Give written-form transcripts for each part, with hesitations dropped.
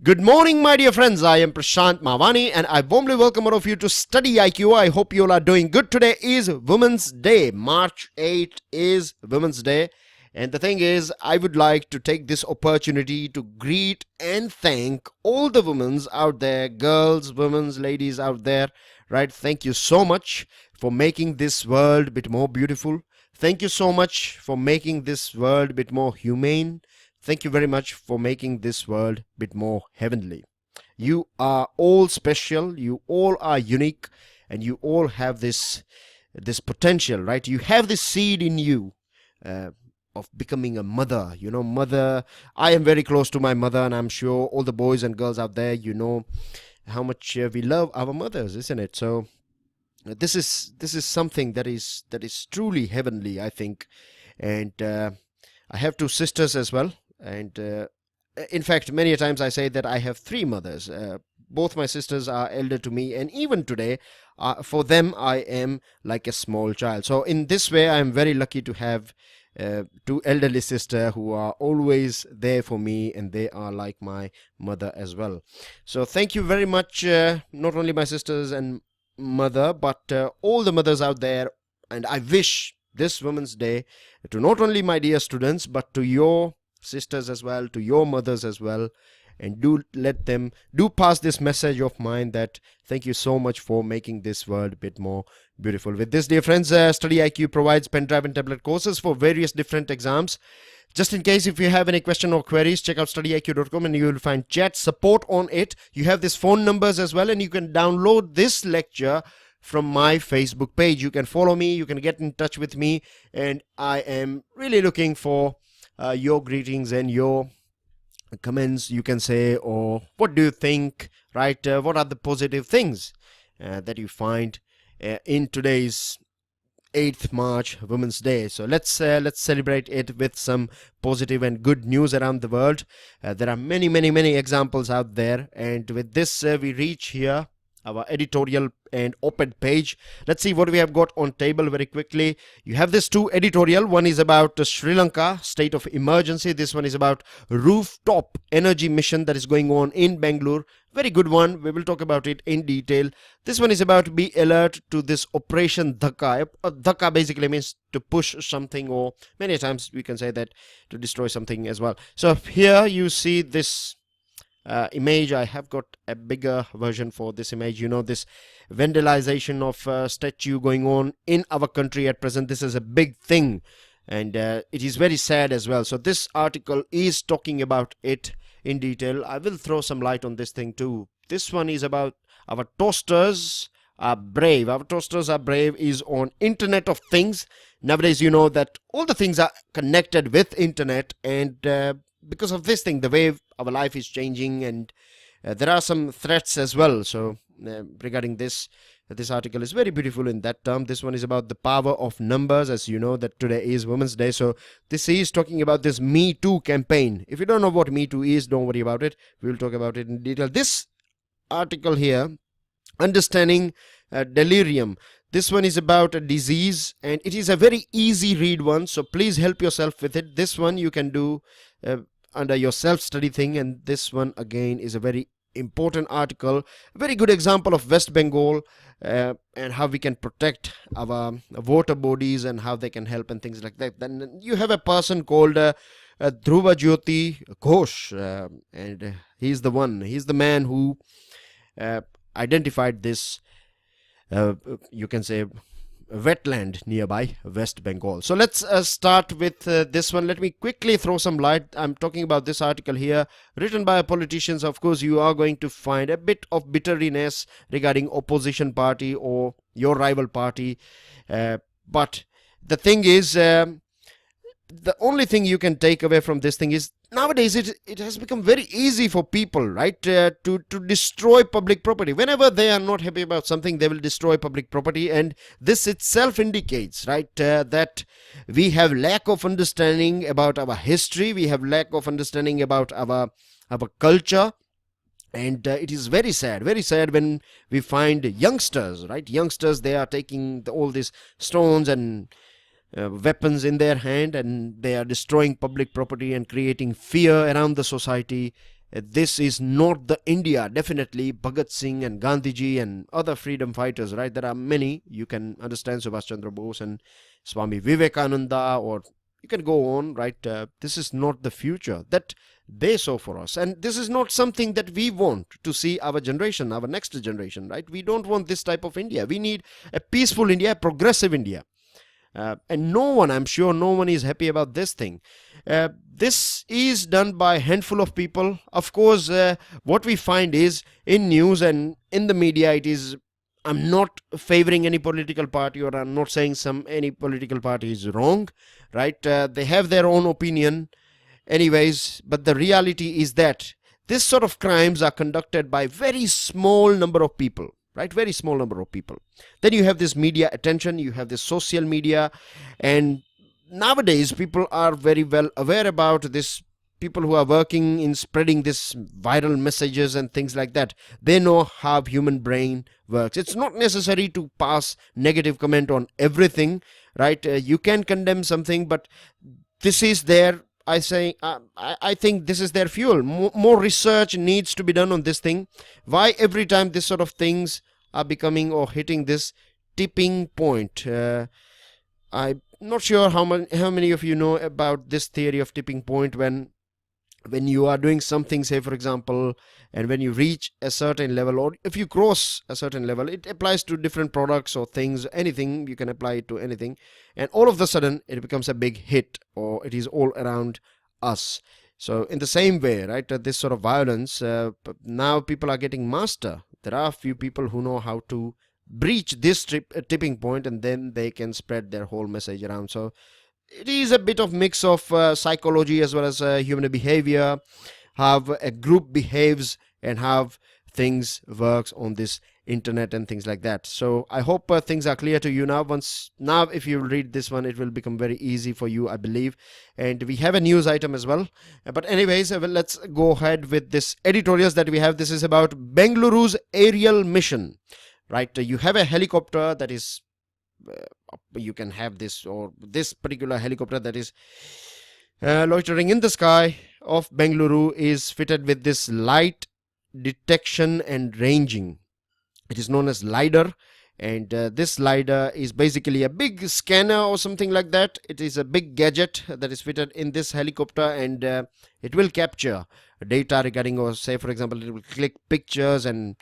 Good morning, my dear friends. I am Prashant Mavani and I warmly welcome all of you to StudyIQ. I hope you all are doing good. Today is Women's Day. March 8th is Women's Day. And the thing is, I would like to take this opportunity to greet and thank all the women out there, girls, women, ladies out there, right? Thank you so much for making this world a bit more beautiful. Thank you so much for making this world a bit more humane. Thank you very much for making this world a bit more heavenly. You are all special, you all are unique, and you all have this potential, right? You have this seed in you of becoming a mother. Mother, I am very close to my mother, and I'm sure all the boys and girls out there, you know how much we love our mothers, isn't it? So this is something that is truly heavenly, I think. And I have two sisters as well. And in fact, many a times I say that I have three mothers. Both my sisters are elder to me, and even today, for them, I am like a small child. So in this way, I am very lucky to have two elderly sisters who are always there for me, and they are like my mother as well. So thank you very much, not only my sisters and mother, but all the mothers out there. And I wish this Women's Day to not only my dear students, but to your sisters as well, to your mothers as well, and do pass this message of mine that thank you so much for making this world a bit more beautiful. With this, dear friends, StudyIQ provides pen drive and tablet courses for various different exams. Just in case if you have any question or queries, check out studyIQ.com and you will find chat support on it. You have these phone numbers as well, and you can download this lecture from my Facebook page. You can follow me, you can get in touch with me, and I am really looking for your greetings and your comments, you can say, or what do you think, right? What are the positive things that you find in today's 8th March Women's Day? So let's celebrate it with some positive and good news around the world. There are many examples out there, and with this we reach here our editorial and op-ed page. Let's see what we have got on table very quickly. You have this two editorial. One is about Sri Lanka state of emergency. This one is about Rooftop energy mission that is going on in Bangalore. Very good one. We will talk about it in detail. This one is about be alert to this operation Dhaka. Dhaka basically means to push something, or many times we can say that to destroy something as well. So here you see this image. I have got a bigger version for this image. You know, this vandalization of statue going on in our country at present. This is a big thing, and it is very sad as well. So this article is talking about it in detail. I will throw some light on this thing too. This one is about our toasters are brave. Our toasters are brave is on Internet of Things. Nowadays, you know that all the things are connected with internet, and because of this thing, the way our life is changing, and there are some threats as well. So regarding this article is very beautiful in that term. This one is about the power of numbers, as you know that today is Women's Day. So this is talking about this MeToo campaign. If you don't know what MeToo is, don't worry about it. We will talk about it in detail. This article here, understanding delirium. This one is about a disease, and it is a very easy read one, so please help yourself with it. This one you can do under your self-study thing, and this one again is a very important article, a very good example of West Bengal and how we can protect our water bodies and how they can help and things like that. Then you have a person called Dhruva Jyoti Ghosh, and he's the man who identified this you can say wetland nearby West Bengal. So let's start with this one. Let me quickly throw some light. I'm talking about this article here, written by politicians. Of course, you are going to find a bit of bitterness regarding opposition party or your rival party, but the thing is, the only thing you can take away from this thing is nowadays it has become very easy for people, right, to destroy public property. Whenever they are not happy about something, they will destroy public property, and this itself indicates, right, that we have lack of understanding about our history, we have lack of understanding about our culture. And it is very sad when we find youngsters, right, they are taking all these stones and weapons in their hand, and they are destroying public property and creating fear around the society. this is not the India. Definitely Bhagat Singh and Gandhiji and other freedom fighters, right? There are many. You can understand Subhash Chandra Bose and Swami Vivekananda, or you can go on, right? This is not the future that they saw for us, and this is not something that we want to see our generation, our next generation, right? We don't want this type of India. We need a peaceful India, a progressive India. And no one, I'm sure no one is happy about this thing. This is done by a handful of people. Of course, what we find is in news and in the media, it is, I'm not favoring any political party, or I'm not saying any political party is wrong, right? They have their own opinion anyways, but the reality is that this sort of crimes are conducted by very small number of people, right? Very small number of people. Then you have this media attention, you have this social media, and nowadays people are very well aware about this. People who are working in spreading this viral messages and things like that, they know how human brain works. It's not necessary to pass negative comment on everything, right? You can condemn something, but this is their, I think this is their fuel. More research needs to be done on this thing. Why every time this sort of things are becoming or hitting this tipping point? I'm not sure how many of you know about this theory of tipping point. When you are doing something, say for example, and when you reach a certain level, or if you cross a certain level, it applies to different products or things, anything, you can apply it to anything, and all of a sudden it becomes a big hit, or it is all around us. So in the same way, right, this sort of violence, now people are getting master. There are a few people who know how to breach this tipping point, and then they can spread their whole message around. So it is a bit of mix of psychology as well as human behavior, how a group behaves and how things works on this internet and things like that. So I hope things are clear to you now. Now if you read this one, it will become very easy for you, I believe. And we have a news item as well. But anyways, well, let's go ahead with this editorials that we have. This is about Bengaluru's aerial mission, right? You have a helicopter that is you can have this, or this particular helicopter that is loitering in the sky of Bengaluru is fitted with this light detection and ranging. It is known as LiDAR, and this LiDAR is basically a big scanner or something like that. It is a big gadget that is fitted in this helicopter, and it will capture data regarding, or say for example, it will click pictures and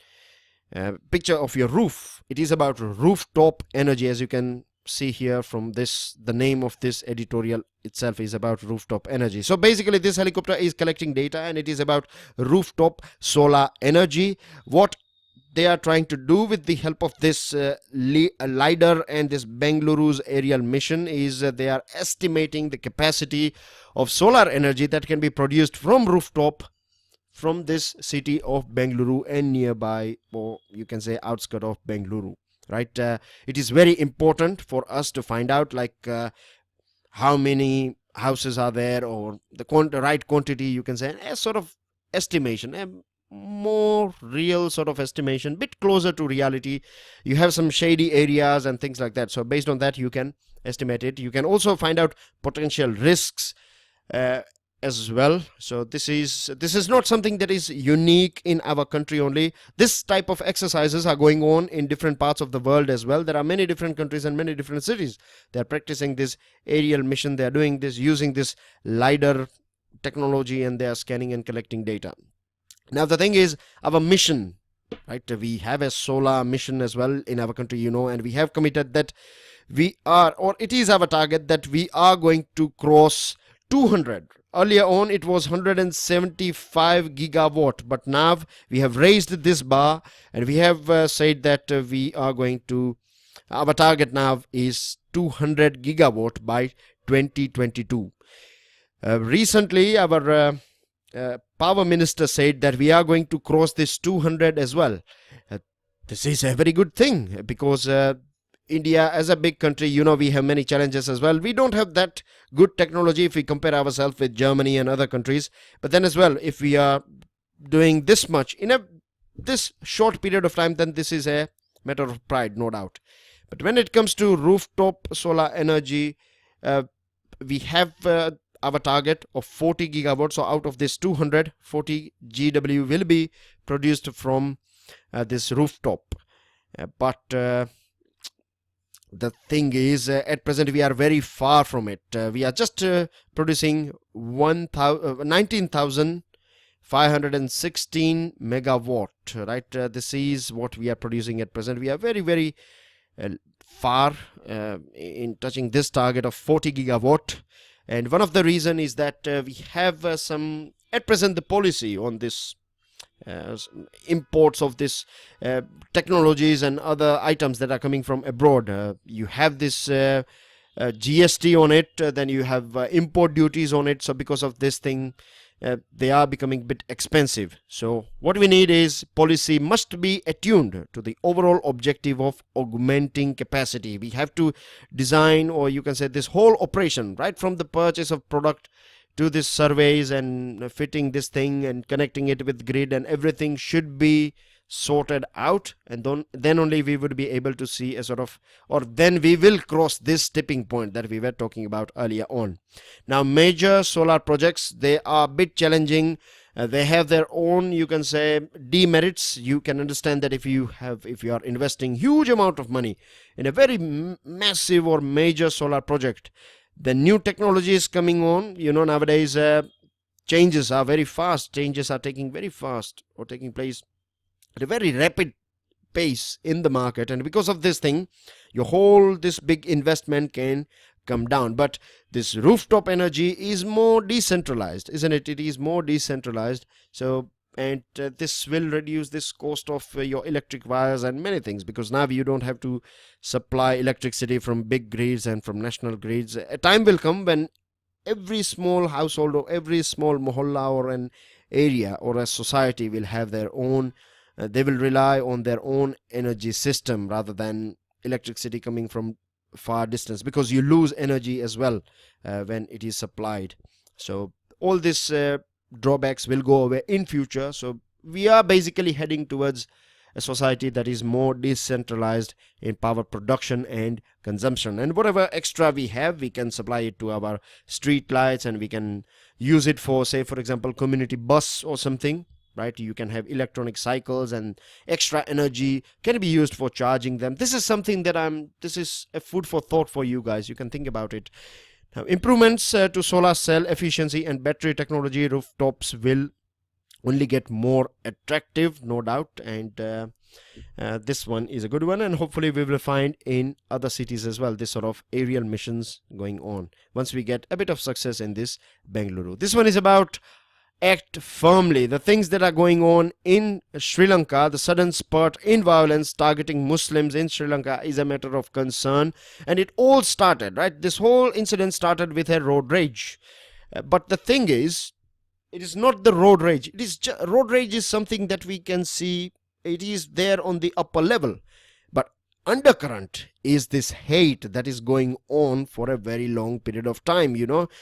picture of your roof. It is about rooftop energy, as you can see here from this. The name of this editorial itself is about rooftop energy. So basically this helicopter is collecting data, and it is about rooftop solar energy. What they are trying to do with the help of this LiDAR and this Bengaluru's aerial mission is they are estimating the capacity of solar energy that can be produced from rooftop from this city of Bengaluru and nearby, or you can say outskirts of Bengaluru, right? It is very important for us to find out, like how many houses are there, or the right quantity, you can say, a sort of estimation, a more real sort of estimation, bit closer to reality. You have some shady areas and things like that, so based on that you can estimate it. You can also find out potential risks as well. So this is not something that is unique in our country only. This type of exercises are going on in different parts of the world as well. There are many different countries and many different cities. They are practicing this aerial mission. They are doing this using this LiDAR technology, and they are scanning and collecting data. Now the thing is, our mission, right, we have a solar mission as well in our country, you know, and we have committed that we are, or it is our target that we are going to cross 200. Earlier on it was 175 gigawatt, but now we have raised this bar, and we have said that we are going to, our target now is 200 gigawatt by 2022. Recently our power minister said that we are going to cross this 200 as well. This is a very good thing, because India as a big country, you know, we have many challenges as well. We don't have that good technology if we compare ourselves with Germany and other countries. But then as well, if we are doing this much in this short period of time, then this is a matter of pride, no doubt. But when it comes to rooftop solar energy, we have our target of 40 gigawatts. So out of this 240 GW will be produced from this rooftop. But the thing is, at present we are very far from it. We are just producing 19,516 megawatt, right? This is what we are producing at present. We are very, very far in touching this target of 40 gigawatt. And one of the reason is that we have some, at present, the policy on this imports of this technologies and other items that are coming from abroad. You have this GST on it, then you have import duties on it. So because of this thing, they are becoming a bit expensive. So what we need is policy must be attuned to the overall objective of augmenting capacity. We have to design, or you can say this whole operation, right from the purchase of product to this surveys and fitting this thing and connecting it with grid, and everything should be sorted out, and then only we would be able to see a sort of, or then we will cross this tipping point that we were talking about earlier on. Now major solar projects, they are a bit challenging. They have their own, you can say, demerits. You can understand that if you are investing huge amount of money in a very massive or major solar project, the new technology is coming on. Nowadays changes are very fast. Changes are taking very fast, or taking place at a very rapid pace in the market, and because of this thing, this big investment can come down. But this rooftop energy is more decentralized, isn't it? It is more decentralized. So, and this will reduce this cost of your electric wires and many things, because now you don't have to supply electricity from big grids and from national grids. A time will come when every small household or every small mohalla or an area or a society will have their own, they will rely on their own energy system rather than electricity coming from far distance, because you lose energy as well when it is supplied. So all these drawbacks will go away in future. So we are basically heading towards a society that is more decentralized in power production and consumption, and whatever extra we have, we can supply it to our street lights, and we can use it for, say for example, community bus or something, right? You can have electronic cycles, and extra energy can be used for charging them. This is something that this is a food for thought for you guys. You can think about it. Now, improvements to solar cell efficiency and battery technology, rooftops will only get more attractive, no doubt. And this one is a good one, and hopefully we will find in other cities as well this sort of aerial missions going on once we get a bit of success in this Bengaluru. This one is about act firmly. The things that are going on in Sri Lanka, the sudden spurt in violence targeting Muslims in Sri Lanka is a matter of concern, and it all started, right? This whole incident started with a road rage. But the thing is, it is not the road rage. It is road rage is something that we can see. It is there on the upper level, but undercurrent is this hate that is going on for a very long period of time.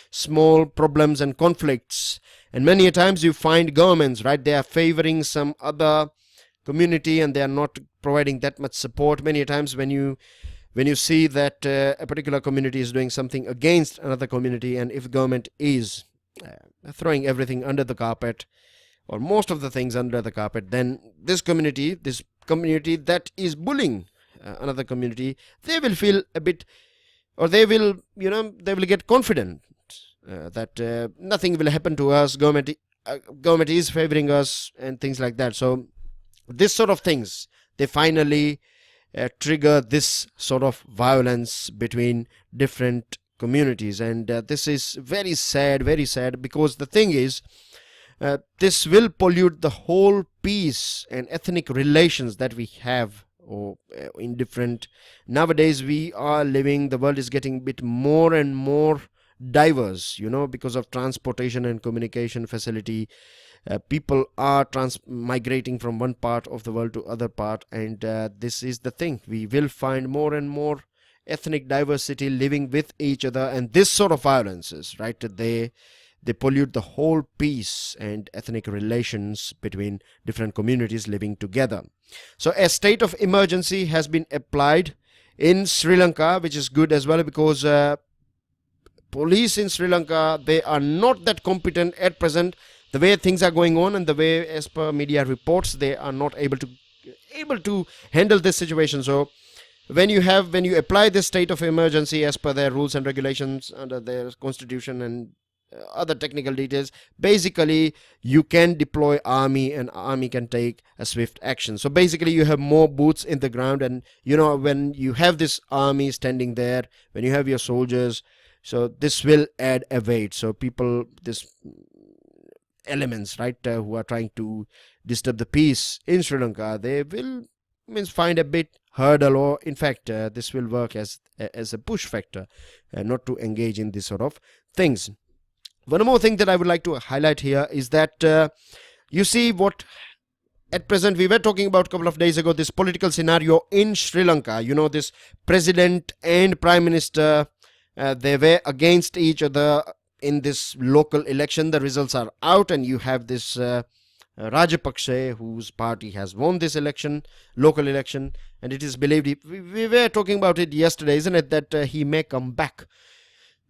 Small problems and conflicts, and many a times you find governments, right, they are favoring some other community and they are not providing that much support. Many a times when you see that a particular community is doing something against another community, and if government is throwing everything under the carpet, or most of the things under the carpet, then this community that is bullying another community, they will feel a bit, or they will get confident that nothing will happen to us, government is favoring us, and things like that. So this sort of things, they finally trigger this sort of violence between different communities, and this is very sad, because the thing is, this will pollute the whole peace and ethnic relations that we have, or in different, nowadays we are living, the world is getting a bit more and more diverse, because of transportation and communication facility. People are migrating from one part of the world to other part, and this is the thing, we will find more and more ethnic diversity living with each other, and this sort of violences, right, they pollute the whole peace and ethnic relations between different communities living together. So a state of emergency has been applied in Sri Lanka, which is good as well, because police in Sri Lanka, they are not that competent at present. The way things are going on and the way, as per media reports, they are not able to handle this situation. So when you apply this state of emergency as per their rules and regulations under their constitution and other technical details, basically you can deploy army and army can take a swift action. So basically you have more boots in the ground, and when you have this army standing there, when you have your soldiers, so this will add a weight. So this elements, right, who are trying to disturb the peace in Sri Lanka, they will find a bit hurdle, or in fact this will work as a push factor not to engage in this sort of things. One more thing that I would like to highlight here is that you see what at present we were talking about a couple of days ago, this political scenario in Sri Lanka. This president and prime minister, they were against each other in this local election. The results are out, and you have this Rajapaksa, whose party has won this local election, and it is believed, we were talking about it yesterday, isn't it, that he may come back.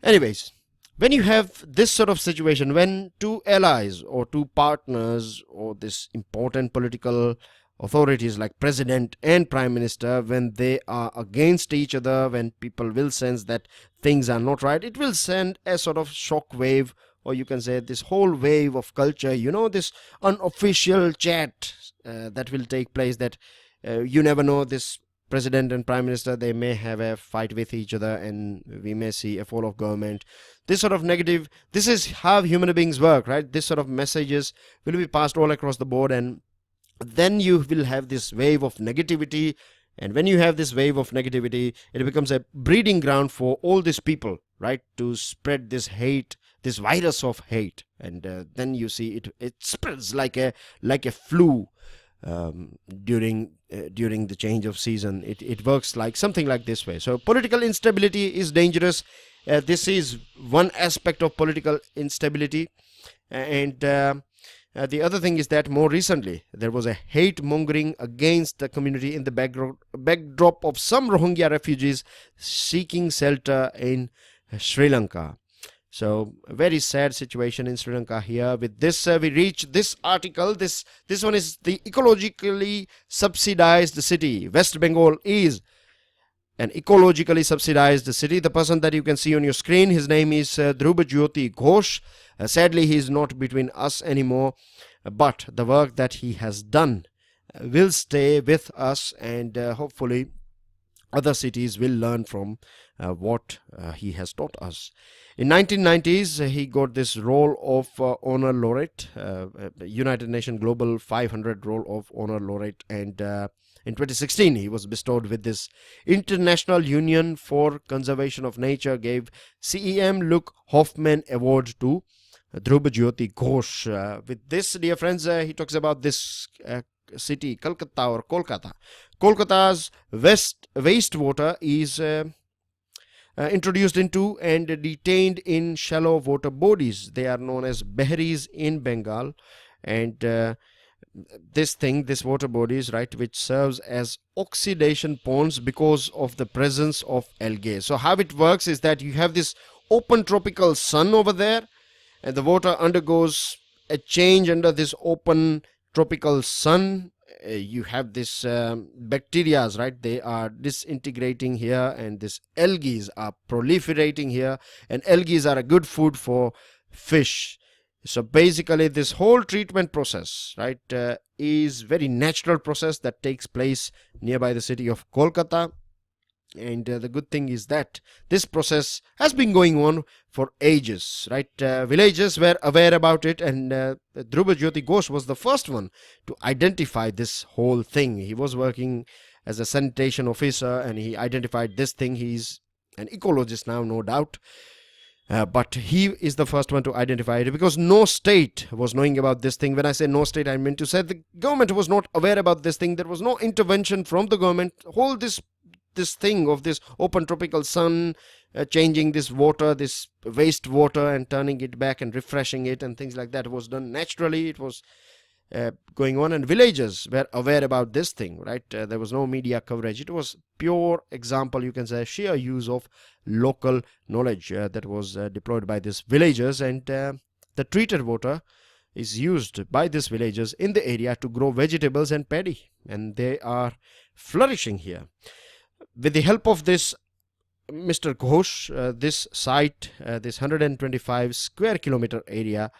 Anyways, when you have this sort of situation, when two allies or two partners or this important political authorities like president and prime minister, when they are against each other, when people will sense that things are not right, it will send a sort of shock wave, or you can say this whole wave of culture, this unofficial chat that will take place, that you never know, this president and prime minister, they may have a fight with each other and we may see a fall of government. This sort of negative, this is how human beings work, right? This sort of messages will be passed all across the board, and then you will have this wave of negativity. And when you have this wave of negativity, it becomes a breeding ground for all these people, right, to spread this hate, this virus of hate. And then you see it spreads like a flu during the change of season. It works like something like this way. So political instability is dangerous. This is one aspect of political instability. And the other thing is that more recently there was a hate mongering against the community in the backdrop of some Rohingya refugees seeking shelter in Sri Lanka. So a very sad situation in Sri Lanka here. With this, we reach this article. This one is the ecologically subsidized city. West Bengal is an ecologically subsidized city. The person that you can see on your screen, his name is Dhrubajyoti Ghosh. Sadly, he is not between us anymore, but the work that he has done will stay with us, and hopefully other cities will learn from what he has taught us. In 1990s, he got this role of Honor Laureate, United Nations Global 500 role of Honor Laureate, and in 2016, he was bestowed with this International Union for Conservation of Nature gave CEM Luke Hoffman Award to Dhrubajyoti Ghosh. With this, dear friends, he talks about this city, Kolkata or Kolkata. Kolkata's wastewater is introduced into and detained in shallow water bodies. They are known as Behris in Bengal, and this water bodies, right, which serves as oxidation ponds because of the presence of algae. So how it works is that you have this open tropical sun over there, and the water undergoes a change under this open tropical sun. You have this bacteria, right, they are disintegrating here, and this algae are proliferating here, and algae are a good food for fish. So basically this whole treatment process, right, is very natural process that takes place nearby the city of Kolkata. And the good thing is that this process has been going on for ages, right? Villagers were aware about it, and Dhrubajyoti Ghosh was the first one to identify this whole thing. He was working as a sanitation officer, and he identified this thing. He's an ecologist now, no doubt. But he is the first one to identify it, because no state was knowing about this thing. When I say no state, I mean to say the government was not aware about this thing. There was no intervention from the government. Whole this thing of this open tropical sun changing this water, this waste water, and turning it back and refreshing it and things like that was done naturally. It was going on, and villagers were aware about this thing, right? There was no media coverage. It was pure example, you can say, sheer use of local knowledge that was deployed by these villagers, and the treated water is used by these villagers in the area to grow vegetables and paddy, and they are flourishing here. With the help of this Mr. Ghosh, this site, this 125 square kilometer area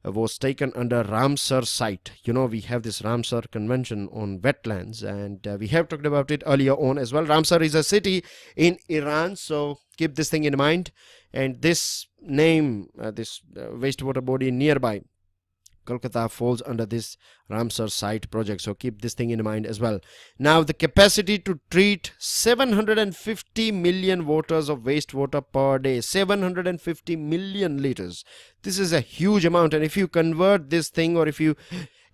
was taken under Ramsar site. You know, we have this Ramsar convention on wetlands, and we have talked about it earlier on as well. Ramsar is a city in Iran, so keep this thing in mind. And this name, this wastewater body nearby Kolkata falls under this Ramsar site project, so keep this thing in mind as well. Now, the capacity to treat 750 million liters of wastewater per day, 750 million liters. This is a huge amount, and if you convert this thing, or if you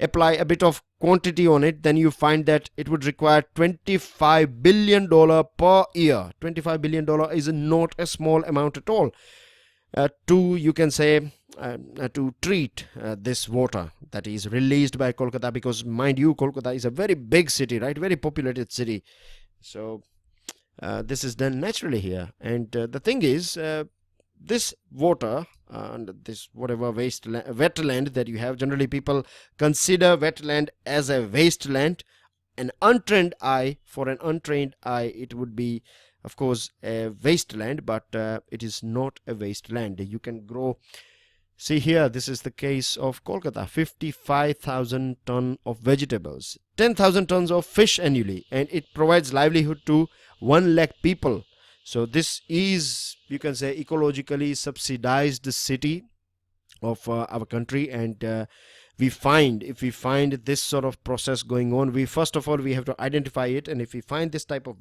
apply a bit of quantity on it, then you find that it would require $25 billion per year. $25 billion is not a small amount at all. To, you can say, to treat this water that is released by Kolkata, because mind you, Kolkata is a very big city, right? Very populated city. So this is done naturally here. And the thing is, this water and this whatever wetland that you have, generally people consider wetland as a wasteland. An untrained eye, for an untrained eye, it would be, of course, a wasteland, but it is not a wasteland. You can grow. See here, this is the case of Kolkata, 55,000 tons of vegetables, 10,000 tons of fish annually, and it provides livelihood to 1 lakh people. So this is, you can say, ecologically subsidized city of our country. And we find, if we find this sort of process going on, we first of all, we have to identify it. And if we find this type of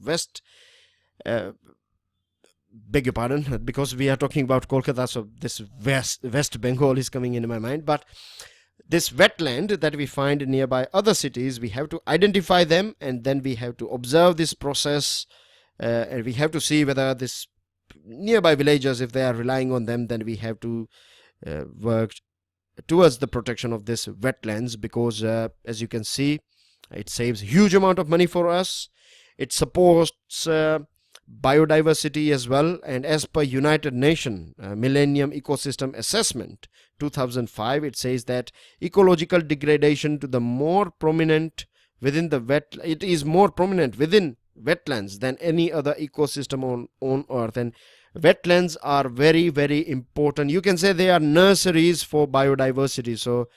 beg your pardon, because we are talking about Kolkata, so this West Bengal is coming into my mind, but this wetland that we find nearby other cities, we have to identify them, and then we have to observe this process, and we have to see whether this nearby villagers, if they are relying on them, then we have to work towards the protection of this wetlands, because as you can see, it saves huge amount of money for us. It supports biodiversity as well, and as per United Nations Millennium Ecosystem Assessment 2005, it says that ecological degradation to the more prominent within the it is more prominent within wetlands than any other ecosystem on earth. And wetlands are very, very important. You can say they are nurseries for biodiversity. So,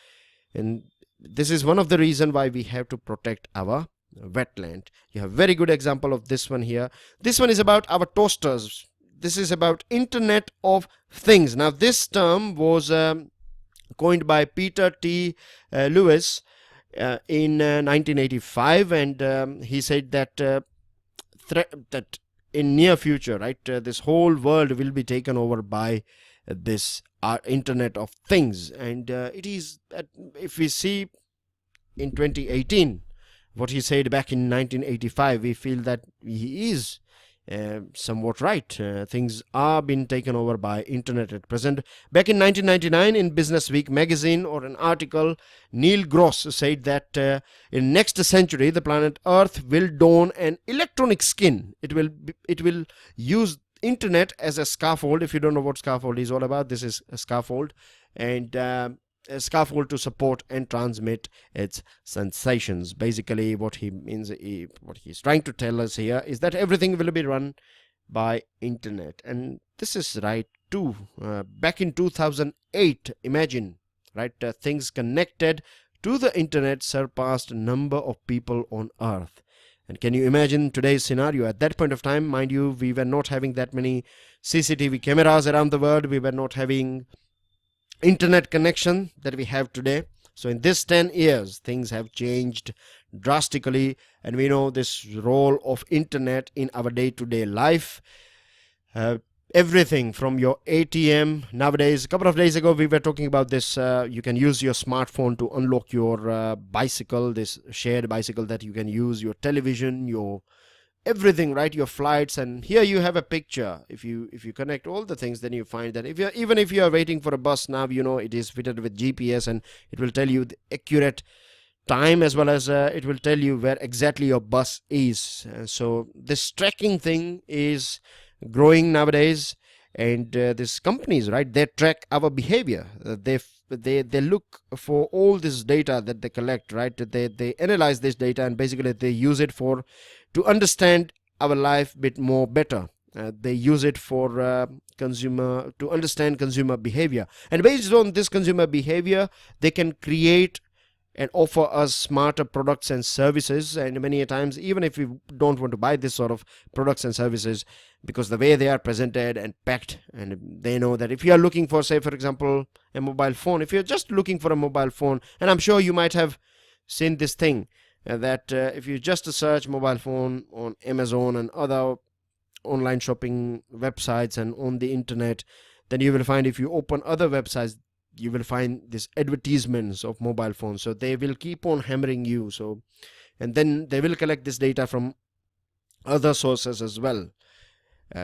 and this is one of the reasons why we have to protect our wetland. You have very good example of this one here. This one is about our toasters. This is about Internet of Things. Now, this term was coined by Peter T. Lewis in 1985, and he said that that in near future, right, this whole world will be taken over by this Internet of Things. And it is, if we see in 2018 what he said back in 1985, we feel that he is somewhat right. Things are being taken over by internet at present. Back in 1999, in Business Week magazine, or an article, Neil Gross said that in next century the planet Earth will don an electronic skin. It will use internet as a scaffold. If you don't know what scaffold is all about, this is a scaffold, and a scaffold to support and transmit its sensations. Basically, what he means, what he's trying to tell us here is that everything will be run by internet, and this is right too. Back in 2008, imagine, right, things connected to the internet surpassed number of people on Earth. And can you imagine today's scenario? At that point of time, mind you, we were not having that many CCTV cameras around the world. We were not having internet connection that we have today. So in this 10 years, things have changed drastically, and we know this role of internet in our day-to-day life. Everything from your ATM nowadays. A couple of days ago we were talking about this. You can use your smartphone to unlock your bicycle, this shared bicycle that you can use, your television, your everything, right, your flights. And here you have a picture. If you connect all the things, then you find that even if you are waiting for a bus now, you know it is fitted with GPS, and it will tell you the accurate time, as well as it will tell you where exactly your bus is. So this tracking thing is growing nowadays, and these companies, right, they track our behavior. They look for all this data that they collect, right? They analyze this data, and basically they use it for to understand our life bit more better. They use it for consumer to understand consumer behavior, and based on this consumer behavior, they can create and offer us smarter products and services. And many a times, even if we don't want to buy this sort of products and services, because the way they are presented and packed, and they know that if you are looking for, say for example, a mobile phone, if you're just looking for a mobile phone, and I'm sure you might have seen this thing, that if you just search mobile phone on Amazon and other online shopping websites and on the internet, then you will find, if you open other websites, you will find these advertisements of mobile phones. So they will keep on hammering you. So, and then they will collect this data from other sources as well.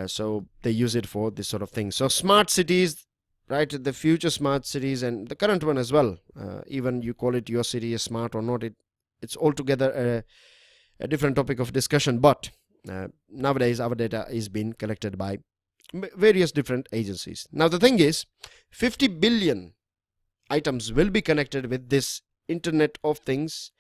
So they use it for this sort of thing. So smart cities, right, the future smart cities, and the current one as well, even you call it your city is smart or not, it's altogether a different topic of discussion. But nowadays our data is being collected by various different agencies. Now the thing is, 50 billion items will be connected with this Internet of Things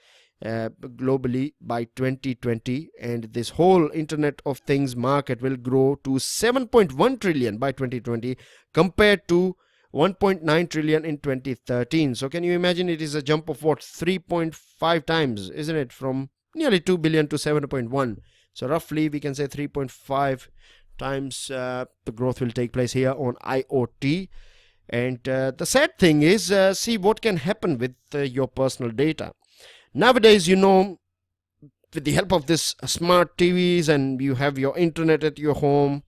globally by 2020, and this whole Internet of Things market will grow to 7.1 trillion by 2020 compared to 1.9 trillion in 2013. So can you imagine, it is a jump of what, 3.5 times, isn't it, from nearly 2 billion to 7.1. So roughly we can say 3.5 times the growth will take place here on IoT. And the sad thing is, see what can happen with your personal data. Nowadays, with the help of this smart TVs, and you have your internet at your home,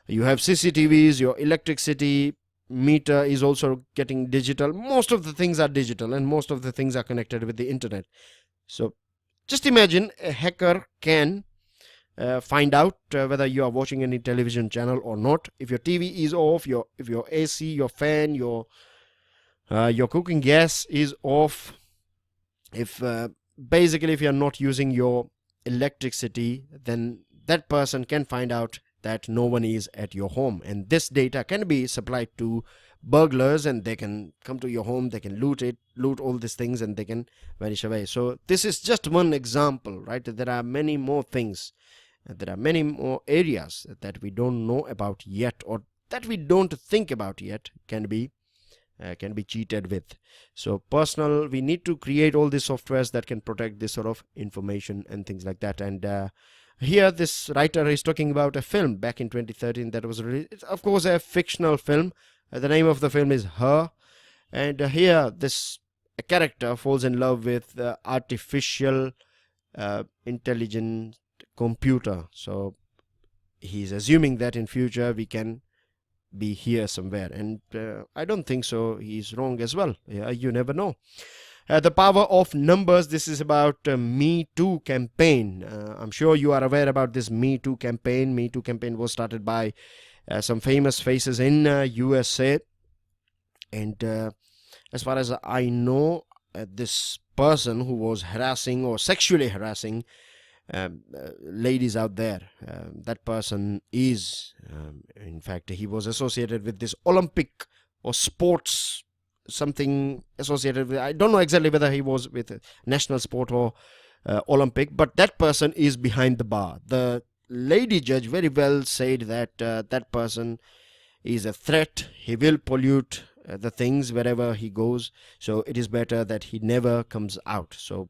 you have CCTVs, your electricity meter is also getting digital. Most of the things are digital, and most of the things are connected with the internet. So just imagine a hacker can find out whether you are watching any television channel or not. If your TV is off, if your AC, your fan, your cooking gas is off, if basically if you are not using your electricity, then that person can find out that no one is at your home, and this data can be supplied to burglars, and they can come to your home, they can loot all these things, and they can vanish away. So this is just one example, right? There are many more things. There are many more areas that we don't know about yet, or that we don't think about yet, can be cheated with. So we need to create all these softwares that can protect this sort of information and things like that. And here this writer is talking about a film back in 2013 that was released. It's of course a fictional film. The name of the film is Her, and here a character falls in love with artificial intelligent computer. So he's assuming that in future we can be here somewhere, and I don't think so. He's wrong as well. Yeah, you never know. The power of numbers. This is about MeToo campaign. I'm sure you are aware about this MeToo campaign. MeToo campaign was started by some famous faces in USA, and as far as I know, this person who was harassing or sexually harassing ladies out there, that person is in fact, he was associated with this Olympic or sports, something associated with, I don't know exactly whether he was with a national sport or Olympic, but that person is behind the bar. The lady judge very well said that that person is a threat. He will pollute the things wherever he goes, so it is better that he never comes out. So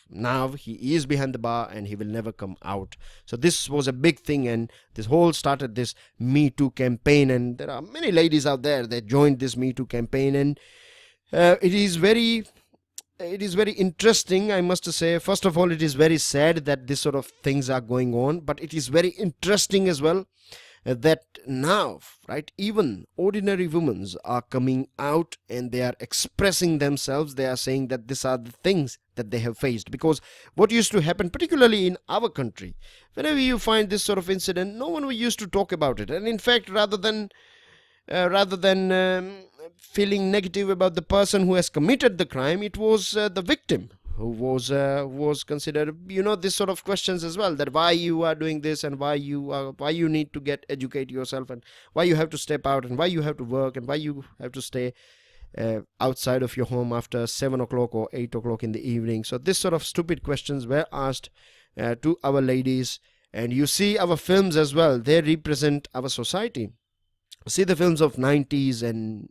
now he is behind the bar and he will never come out. So this was a big thing, and this whole started this Me Too campaign, and there are many ladies out there that joined this Me Too campaign, and it is very interesting, I must say. First of all, it is very sad that this sort of things are going on, but it is very interesting as well that now, right, even ordinary women are coming out and they are expressing themselves. They are saying that these are the things that they have faced, because what used to happen, particularly in our country, whenever you find this sort of incident, no one used to talk about it. And in fact, rather than feeling negative about the person who has committed the crime, it was the victim who was considered, this sort of questions as well, that why you are doing this, and why you need to educate yourself, and why you have to step out, and why you have to work, and why you have to stay outside of your home after 7 o'clock or 8 o'clock in the evening. So this sort of stupid questions were asked to our ladies. And you see our films as well, they represent our society. See the films of 90s and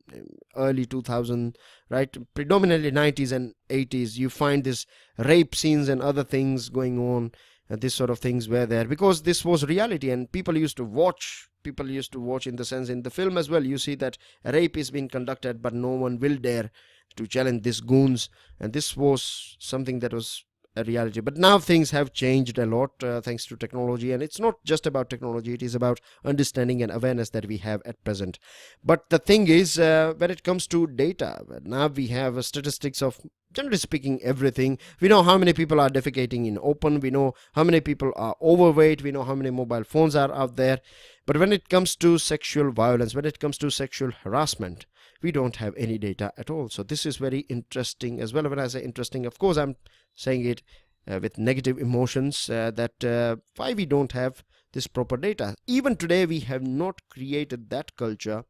early 2000, right? Predominantly 90s and 80s. You find this rape scenes and other things going on. This sort of things were there because this was reality, and people used to watch. People used to watch in the sense in the film as well. You see that a rape is being conducted, but no one will dare to challenge these goons. And this was something that was a reality. But now things have changed a lot thanks to technology, and it's not just about technology, it is about understanding and awareness that we have at present. But the thing is, when it comes to data, now we have statistics of, generally speaking, everything. We know how many people are defecating in open, we know how many people are overweight, we know how many mobile phones are out there. But when it comes to sexual violence, when it comes to sexual harassment, we don't have any data at all. So this is very interesting as well. When I say interesting, of course I'm saying it with negative emotions, that why we don't have this proper data. Even today we have not created that culture,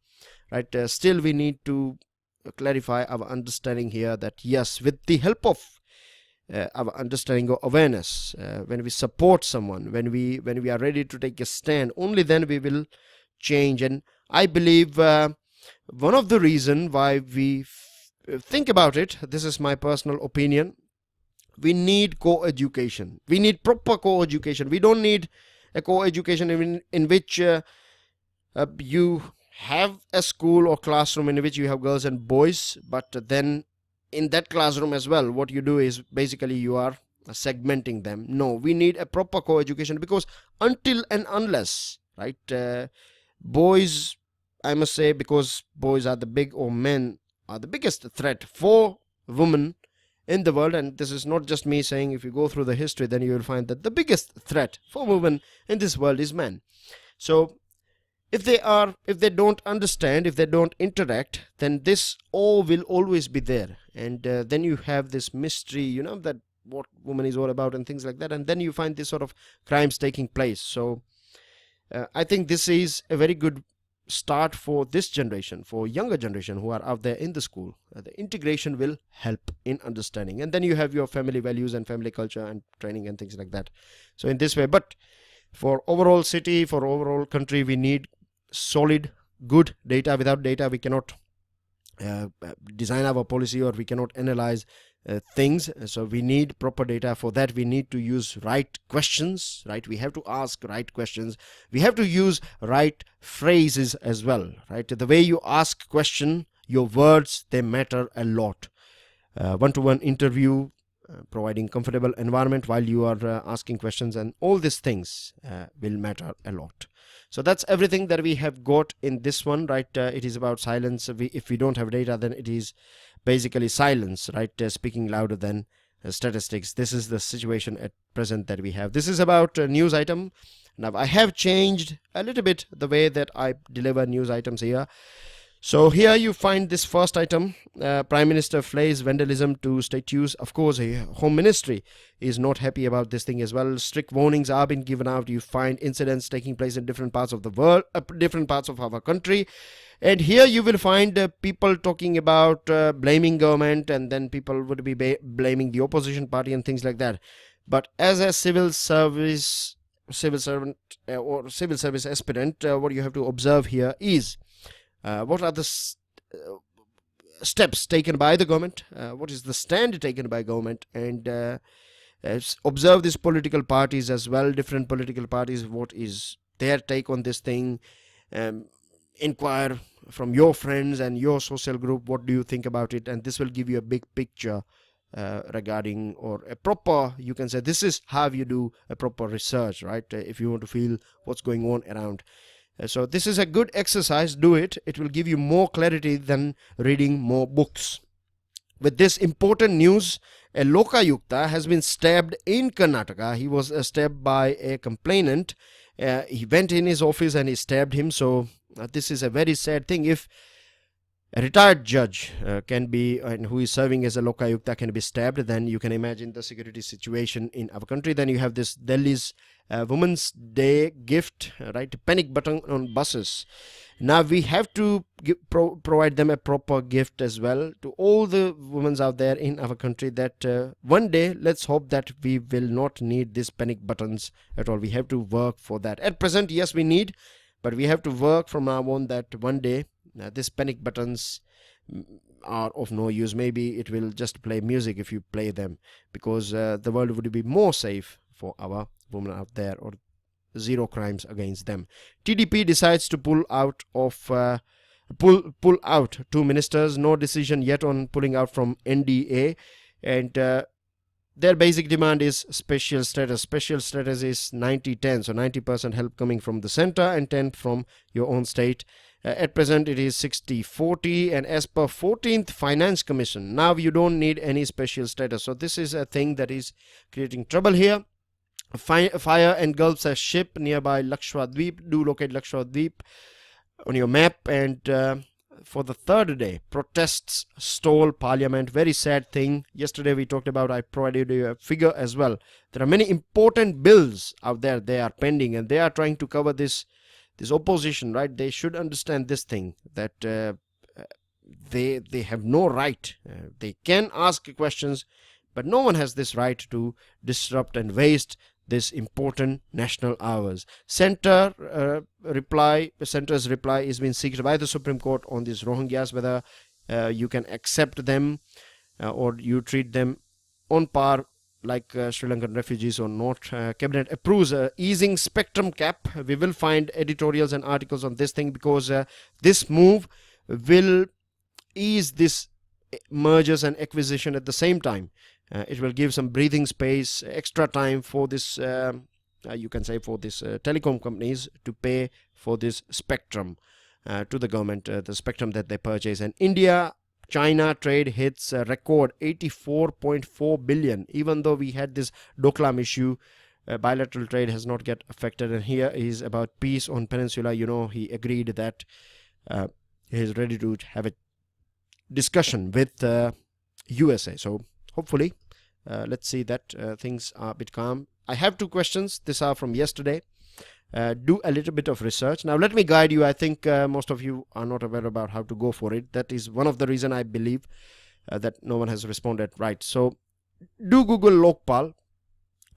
right? Still we need to clarify our understanding here, that yes, with the help of our understanding or awareness, when we support someone, when we are ready to take a stand, only then we will change. And I believe one of the reason why we think about it, this is my personal opinion, we need co-education. We need proper co-education. We don't need a co-education in which you have a school or classroom in which you have girls and boys, but then in that classroom as well, what you do is basically you are segmenting them. No, we need a proper co-education, because until and unless, right, boys, I must say, because boys are men are the biggest threat for women in the world, and this is not just me saying. If you go through the history, then you will find that the biggest threat for women in this world is men. So if they don't understand, if they don't interact, then this all will always be there, and then you have this mystery, that what woman is all about and things like that, and then you find this sort of crimes taking place. So I think this is a very good start for this generation, for younger generation who are out there in the school. The integration will help in understanding, and then you have your family values and family culture and training and things like that. So in this way, but for overall city, for overall country, we need solid, good data. Without data, we cannot design our policy, or we cannot analyze things. So we need proper data. For that, we need to use right questions, right? We have to ask right questions. We have to use right phrases as well, right? The way you ask question, your words, they matter a lot. One-to-one interview, providing comfortable environment while you are asking questions, and all these things will matter a lot. So that's everything that we have got in this one, right? It is about silence. If we don't have data, then it is basically silence, right? Speaking louder than statistics. This is the situation at present that we have. This is about a news item. Now I have changed a little bit the way that I deliver news items here. So here you find this first item, Prime Minister flays vandalism to statues. Of course, Home Ministry is not happy about this thing as well. Strict warnings are being given out. You find incidents taking place in different parts of the world, different parts of our country. And here you will find people talking about blaming government, and then people would be blaming the opposition party and things like that. But as a civil service aspirant, what you have to observe here is what are the steps taken by the government, what is the stand taken by government, and observe these political parties as well, different political parties, what is their take on this thing. Inquire from your friends and your social group, what do you think about it, and this will give you a big picture regarding, or a proper, you can say, this is how you do a proper research, right? If you want to feel what's going on around. So this is a good exercise. Do it. It will give you more clarity than reading more books. With this important news, a Lokayukta has been stabbed in Karnataka. He was stabbed by a complainant. He went in his office and he stabbed him. So this is a very sad thing. If a retired judge can be, and who is serving as a lokayukta can be stabbed, then you can imagine the security situation in our country. Then you have this Delhi's Women's Day gift, right? Panic button on buses. Now we have to provide them a proper gift as well to all the women out there in our country, that one day, let's hope that we will not need these panic buttons at all. We have to work for that. At present, yes, we need, but we have to work from now on that one day these panic buttons are of no use. Maybe it will just play music if you play them, because the world would be more safe for our women out there, or zero crimes against them. TDP decides to pull out 2 ministers. No decision yet on pulling out from NDA, and their basic demand is special status. Special status is 90-10, so 90% help coming from the center and 10 from your own state. At present, it is 60-40, and as per 14th Finance Commission, now you don't need any special status. So this is a thing that is creating trouble here. Fire engulfs a ship nearby Lakshadweep. Do locate Lakshadweep on your map. And for the third day, protests stall Parliament. Very sad thing. Yesterday we talked about, I provided you a figure as well. There are many important bills out there, they are pending, and they are trying to cover this opposition, right? They should understand this thing, that they have no right. They can ask questions, but no one has this right to disrupt and waste this important national hours. Center's reply is being sought by the Supreme Court on these Rohingyas, whether you can accept them or you treat them on par like Sri Lankan refugees or not. Cabinet approves easing spectrum cap. We will find editorials and articles on this thing, because this move will ease this mergers and acquisition at the same time. It will give some breathing space, extra time for this, you can say, for this telecom companies to pay for this spectrum to the government, the spectrum that they purchase. And India-China trade hits a record 84.4 billion. Even though we had this Doklam issue, bilateral trade has not get affected. And here is about peace on peninsula. You know, he agreed that he is ready to have a discussion with USA. So hopefully, let's see that things are a bit calm. I have 2 questions. These are from yesterday. Do a little bit of research. Now let me guide you. I think most of you are not aware about how to go for it. That is one of the reason I believe that no one has responded right. So do Google Lokpal,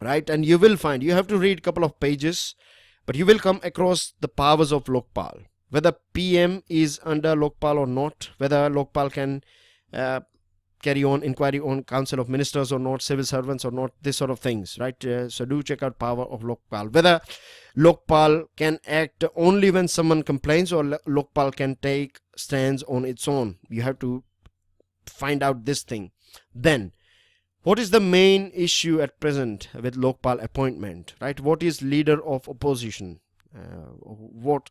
right? And you will find, you have to read a couple of pages, but you will come across the powers of Lokpal. Whether PM is under Lokpal or not, whether Lokpal can carry on inquiry on Council of Ministers or not, civil servants or not, this sort of things, right? So do check out power of Lokpal. Whether Lokpal can act only when someone complains, or Lokpal can take stands on its own. You have to find out this thing. Then, what is the main issue at present with Lokpal appointment, right? What is leader of opposition?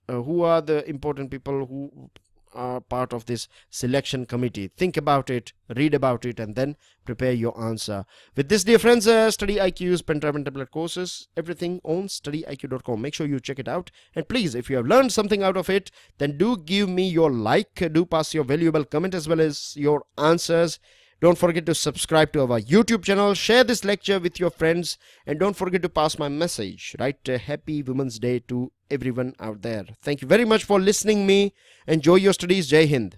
Who are the important people who are part of this selection committee? Think about it, read about it, and then prepare your answer. With this, dear friends, StudyIQ's pen drive and tablet courses, everything on StudyIQ.com. Make sure you check it out, and please, if you have learned something out of it, then do give me your like, do pass your valuable comment as well as your answers. Don't forget to subscribe to our YouTube channel, share this lecture with your friends, and don't forget to pass my message, right? Happy Women's Day to everyone out there. Thank you very much for listening me. Enjoy your studies. Jai Hind.